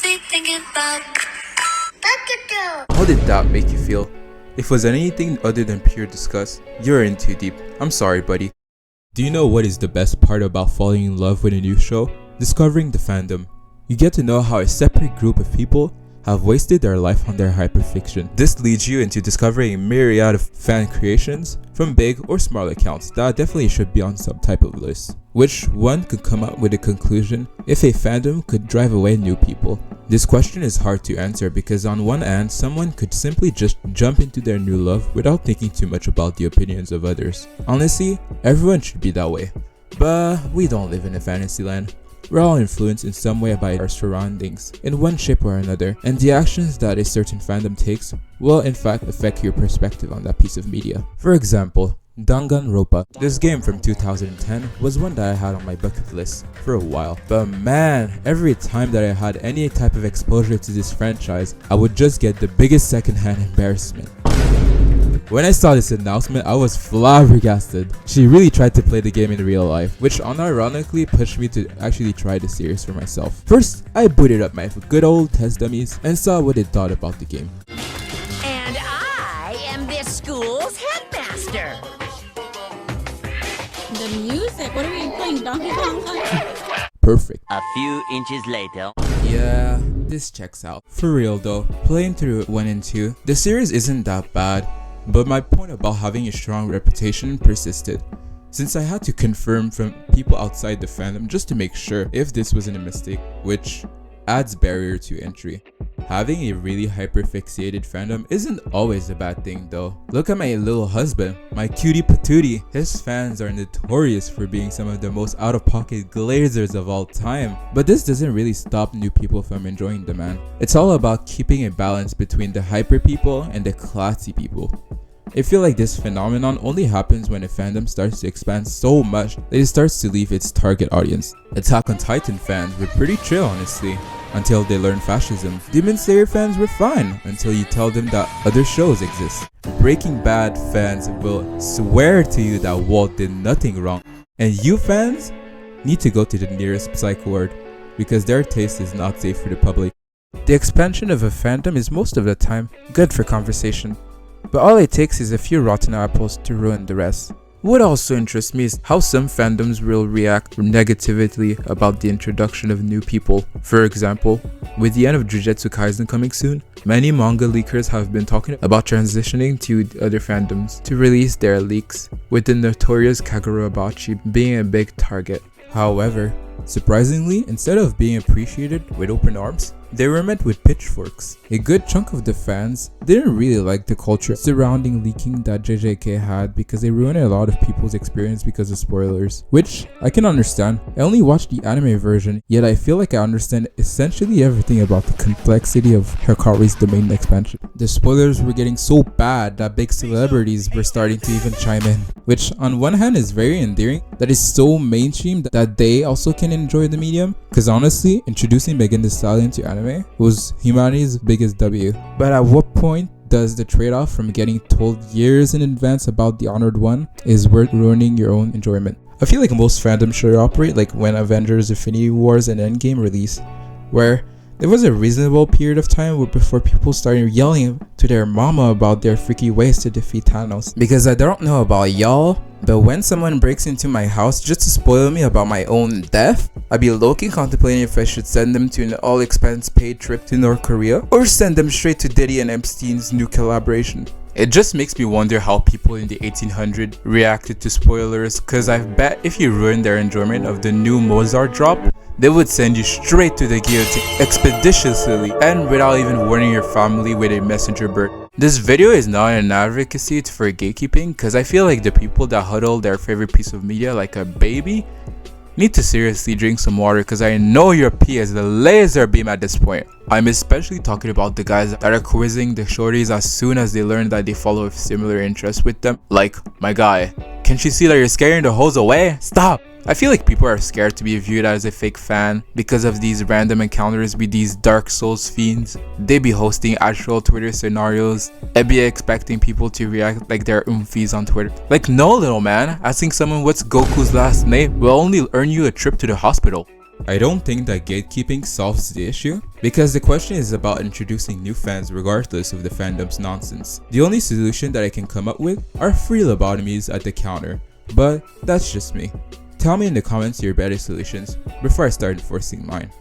be thinking about. How did that make you feel? If it was anything other than pure disgust, you're in too deep. I'm sorry, buddy. Do you know what is the best part about falling in love with a new show? Discovering the fandom. You get to know how a separate group of people have wasted their life on their hyperfiction. This leads you into discovering a myriad of fan creations from big or small accounts that definitely should be on some type of list. Which one could come up with a conclusion if a fandom could drive away new people? This question is hard to answer because on one hand, someone could simply just jump into their new love without thinking too much about the opinions of others. Honestly, everyone should be that way. But we don't live in a fantasy land. We're all influenced in some way by our surroundings, in one shape or another, and the actions that a certain fandom takes will in fact affect your perspective on that piece of media. For example, Danganronpa. This game from 2010 was one that I had on my bucket list for a while, but man, every time that I had any type of exposure to this franchise, I would just get the biggest secondhand embarrassment. When I saw this announcement, I was flabbergasted. She really tried to play the game in real life, which unironically pushed me to actually try the series for myself. First, I booted up my good old test dummies and saw what it thought about the game. And I am this school's headmaster. The music, what are we playing? Donkey Kong Country? Perfect. A few inches later. Yeah, this checks out. For real though, playing through 1 and 2, the series isn't that bad. But my point about having a strong reputation persisted, since I had to confirm from people outside the fandom just to make sure if this wasn't a mistake, which adds barrier to entry. Having a really hyper-fixated fandom isn't always a bad thing though. Look at my little husband, my cutie patootie. His fans are notorious for being some of the most out-of-pocket glazers of all time. But this doesn't really stop new people from enjoying the man. It's all about keeping a balance between the hyper people and the classy people. I feel like this phenomenon only happens when a fandom starts to expand so much that it starts to leave its target audience. Attack on Titan fans were pretty chill honestly, until they learned fascism. Demon Slayer fans were fine until you tell them that other shows exist. Breaking Bad fans will swear to you that Walt did nothing wrong. And you fans need to go to the nearest psych ward because their taste is not safe for the public. The expansion of a fandom is most of the time good for conversation, but all it takes is a few rotten apples to ruin the rest. What also interests me is how some fandoms will react negatively about the introduction of new people. For example, with the end of Jujutsu Kaisen coming soon, many manga leakers have been talking about transitioning to other fandoms to release their leaks, with the notorious Kagurabachi being a big target. However, surprisingly, instead of being appreciated with open arms, they were met with pitchforks. A good chunk of the fans didn't really like the culture surrounding leaking that JJK had because they ruined a lot of people's experience because of spoilers, which I can understand. I only watched the anime version, yet I feel like I understand essentially everything about the complexity of Hikari's domain expansion. The spoilers were getting so bad that big celebrities were starting to even chime in, which on one hand is very endearing that is so mainstream that they also can enjoy the medium, because honestly, introducing Megan Thee Stallion to anime was humanity's biggest W. But at what point does the trade-off from getting told years in advance about the Honored One is worth ruining your own enjoyment? I feel like most fandoms should operate like when Avengers, Infinity Wars, and Endgame released, where there was a reasonable period of time before people started yelling to their mama about their freaky ways to defeat Thanos. Because I don't know about y'all, but when someone breaks into my house just to spoil me about my own death, I'd be low-key contemplating if I should send them to an all-expense-paid trip to North Korea or send them straight to Diddy and Epstein's new collaboration. It just makes me wonder how people in the 1800s reacted to spoilers, cause I bet if you ruined their enjoyment of the new Mozart drop, they would send you straight to the guillotine expeditiously and without even warning your family with a messenger bird. This video is not an advocacy for gatekeeping, cause I feel like the people that huddle their favorite piece of media like a baby need to seriously drink some water, cause I know your pee is the laser beam at this point. I'm especially talking about the guys that are quizzing the shorties as soon as they learn that they follow similar interests with them. Like, my guy, can't you see that you're scaring the hoes away? Stop! I feel like people are scared to be viewed as a fake fan because of these random encounters with these Dark Souls fiends. They be hosting actual Twitter scenarios and be expecting people to react like they're oomfies on Twitter. Like, no, little man, asking someone what's Goku's last name will only earn you a trip to the hospital. I don't think that gatekeeping solves the issue, because the question is about introducing new fans regardless of the fandom's nonsense. The only solution that I can come up with are free lobotomies at the counter, but that's just me. Tell me in the comments your better solutions before I start enforcing mine.